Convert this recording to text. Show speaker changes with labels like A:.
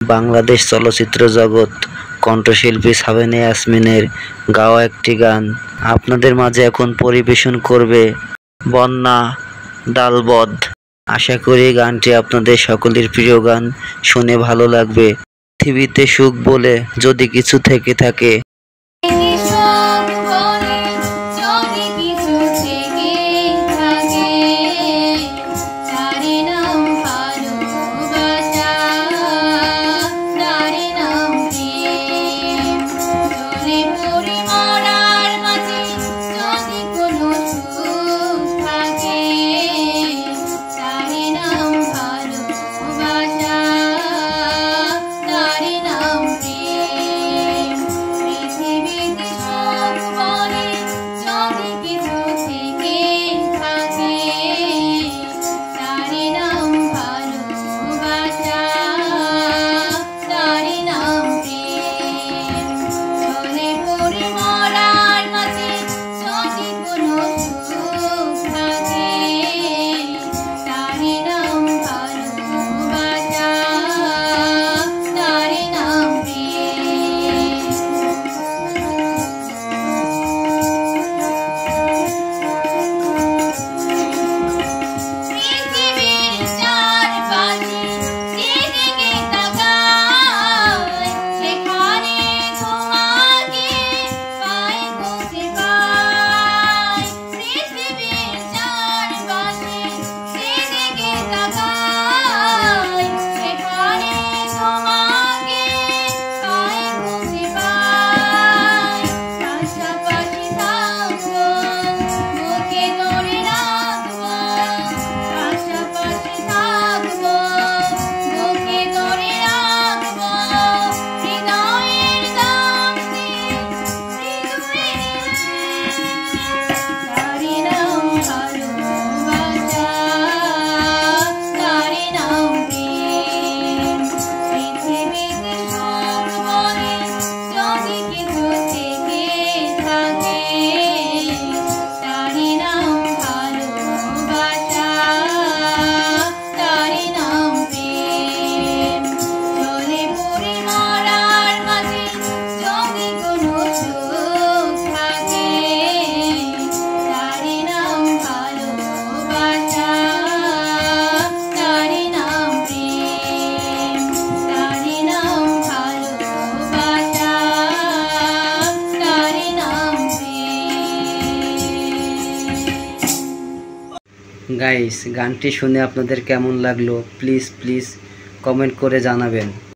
A: বাংলাদেশ চলচ্চিত্র জগৎ কণ্ঠশিল্পী সাবিনা ইয়াসমিনের গাওয়া একটি গান আপনাদের মাঝে এখন পরিবেশন করবে বন্যা ডালবদ। আশা করি গানটি আপনাদের সকলের প্রিয় গান, শুনে ভালো লাগবে। পৃথিবীতে সুখ বলে যদি কিছু থেকে থাকে, গাইস গানটি শুনে আপনাদের কেমন লাগলো প্লিজ কমেন্ট করে জানাবেন।